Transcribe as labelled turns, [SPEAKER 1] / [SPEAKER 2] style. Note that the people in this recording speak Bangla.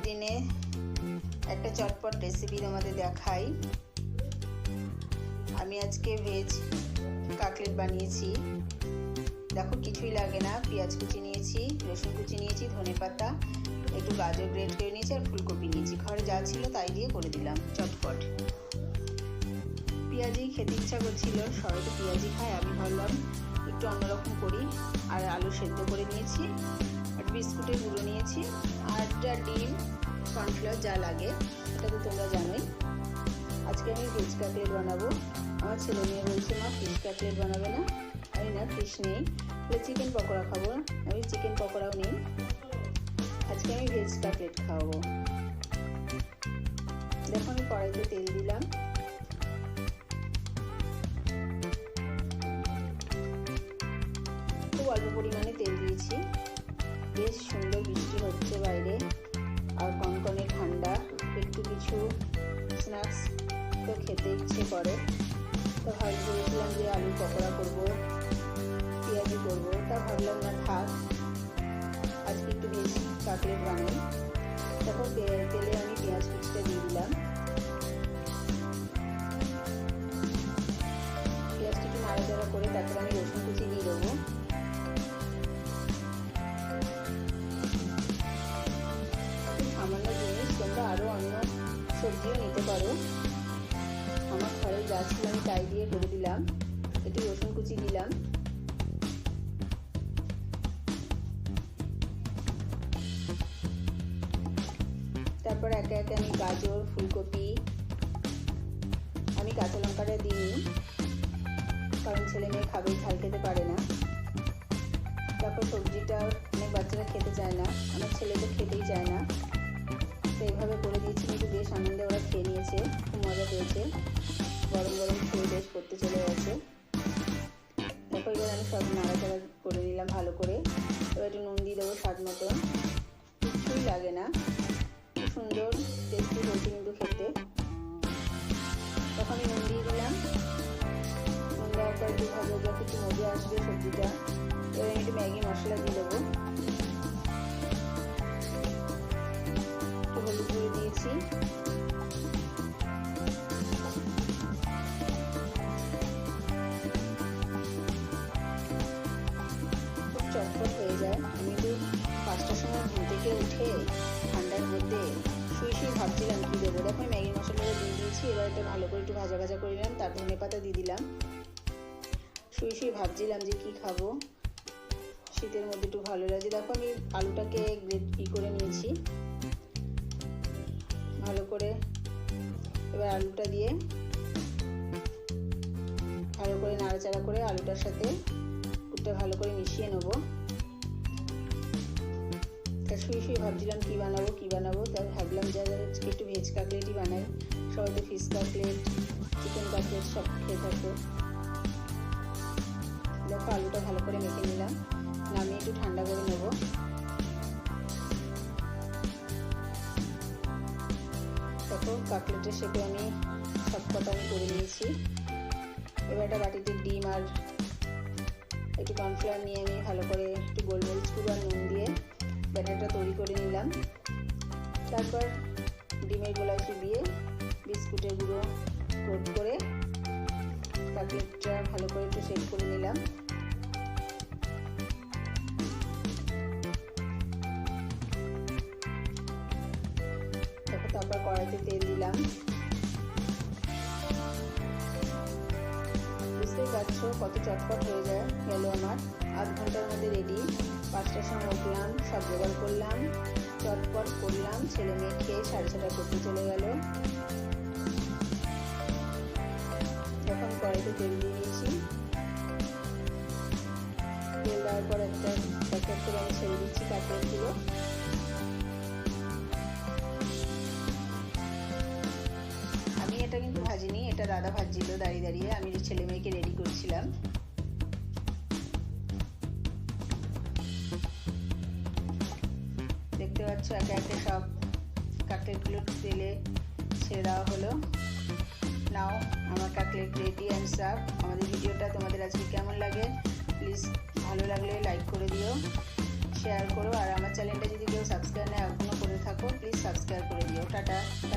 [SPEAKER 1] দিনে একটা চটপট রেসিপি তোমাদের দেখাই। আমি আজকে ভেজ কাটলেট বানিয়েছি। দেখো কিছুই লাগে না, পেঁয়াজ কুচি নিয়েছি, রসুন কুচি নিয়েছি, ধনেপাতা, একটু গাজর গ্রেট করে নিয়েছি আর ফুলকপি নিয়েছি। ঘরে যা ছিল তাই দিয়ে করে দিলাম চটপট। পেঁয়াজই খেতে ইচ্ছা করছিল, সবাই তো পেঁয়াজই খায়, আমি ভাবলাম একটু অন্যরকম করি। আর আলু সেদ্ধ করে নিয়েছি, আর বিস্কুটের গুঁড়ো নিয়েছি, আর যা ডিম, কর্নফ্লাওয়ার যা লাগে এটা তো তোমরা জানোই। আজকে আমি ভেজ কাটলেট বানাবো। আমার ছেলে মেয়ে বলছে মা ফিশ কাটলেট বানাবে না। আমি না ফিশ নেই, তাহলে চিকেন পকোড়া খাবো। আমি চিকেন পকোড়াও নেই, আজকে আমি ভেজ কাটলেট খাওয়াবো। দেখো আমি কড়াইতে তেল দিলাম, খুব অল্প পরিমাণে তেল দিয়েছি। বেশ সুন্দর বৃষ্টি হচ্ছে বাইরে, আর কনকনে ঠান্ডা, একটু কিছু স্ন্যাক্স তো খেতে ইচ্ছে করে। তো ভেবেছিলাম যে আলুর পকোড়া করবো, পেঁয়াজি করবো, তা ভাবলাম না থাক, আজকে একটু ভেজ কাটলেট বানাই। তখন তেলে আমি পেঁয়াজ কুচিটা দিয়ে দিলাম। পেঁয়াজটা একটু নাড়াচাড়া করে তারপরে আমি রসুন কুচি দিয়ে দেবো। সামান্য জিনিস, তোমরা আরও অন্য সবজিও নিতে পারো। আমার ঘরে যা ছিল আমি তাই দিয়ে করে দিলাম। একটু রসুন কুচি দিলাম, তারপর একে একে আমি গাজর, ফুলকপি, আমি কাঁচা লঙ্কাটা দিইনি কারণ ছেলে মেয়ে খাবে, ঝাল খেতে পারে না। তারপর সবজিটা অনেক বাচ্চারা খেতে চায় না, আমার ছেলে তো খেতেই চায় না, তো এইভাবে করে দিয়েছি। কিন্তু বেশ আনন্দে ওরা খেয়ে নিয়েছে, খুব মজা পেয়েছে, গরম গরম খেয়ে বেশ করতে চলে গেছে। তারপর এবার আমি সব নাড়াচাড়া করে নিলাম ভালো করে। এবার একটু নুন দিয়ে দেবো স্বাদ মতন, কিছুই লাগে না, খুব সুন্দর টেস্টি হয়েছে কিন্তু খেতে। তখন আমি নুন দিয়ে দিলাম, নুন দেওয়ার পর একটু ভাজা যখন একটু মজে আসবে সবজিটা, এবার আমি একটু ম্যাগি মশলা দিয়ে দেবো, একটু হলুদ গুঁড়ো দিয়েছি, খুব চটপট হয়ে যায়। আমি তো 5টার সময় ঘুম থেকে উঠে ঠান্ডার মধ্যে শুয়ে ভাবছিলাম কী দেবো। দেখো ম্যাগি মশলাটা দিয়ে দিয়েছি, এবার এটা ভালো করে একটু ভাজা ভাজা করে নিলাম, তার ধনেপাতা দিয়ে দিলাম। শুয়ে ভাবছিলাম যে কী খাবো, শীতের মধ্যে একটু ভালো লাগে। দেখো আমি আলুটাকে গ্রেট করে নিয়েছি ভালো করে। এবার আলুটা দিয়ে ভালো করে নাড়াচাড়া করে আলুটার সাথে পুরটা ভালো করে মিশিয়ে নেবো। তা শুয়ে ভাবছিলাম কী বানাবো, তাই ভাবলাম যে আজকে একটু ভেজ কাটলেটই বানাই। সবাই তো ফিশ কাটলেট, চিকেন কাটলেট সব খেয়ে থাকো। দেখো আলুটা ভালো করে মেখে নিলাম, নামিয়ে একটু ঠান্ডা করে নেবো। দেখো কাটলেটের শেপে আমি সব কটা আমি করে নিয়েছি। এবার একটা বাটিতে ডিম আর একটু কর্নফ্লাওয়ার নিয়ে আমি ভালো করে একটু গোলমরিচ গুঁড়ো আর নুন দিয়ে ব্যাটারটা তৈরি করে নিলাম। তারপর ডিমের গোলাটি দিয়ে বিস্কুটের গুঁড়ো কোট করে কাটলেটটা ভালো করে একটু শেক করে নিলাম। দেখো তারপর কড়াইতে তেল দিলাম। বুঝতেই পারছো কত চটপট হয়ে যায় গেল আমার, আধ ঘন্টার মধ্যে রেডি। 5টার সময় উঠলাম, সব জোগাড় করলাম, চটপট করলাম, ছেলে মেয়ে খেয়ে 6:30 করতে চলে গেল। এখন কড়াইতে তেল দিয়ে দিয়েছি, তেল দেওয়ার পর একটা করে আমি ছেড়ে দিচ্ছি কাটলেটগুলো। আমি এটা কিন্তু ভাজিনি, এটা দাদা ভাজছিল দাঁড়িয়ে দাঁড়িয়ে, আমি ছেলে মেয়েকে রেডি করছিলাম। দেখতে পাচ্ছ একে একে সব কাটলেটগুলো তেলে ছেড়ে দেওয়া হলো। নাও আমার কাটলেট রেডি অ্যান্ড সার্ভ। আমাদের ভিডিওটা তোমাদের আজকে কেমন লাগে প্লিজ ভালো লাগলে লাইক করে দিও, শেয়ার করো, আর আমার চ্যানেলটা যদি কেউ সাবস্ক্রাইব না এখনও করে থাকে থাকো, প্লিজ সাবস্ক্রাইব করে দিও। টাটা।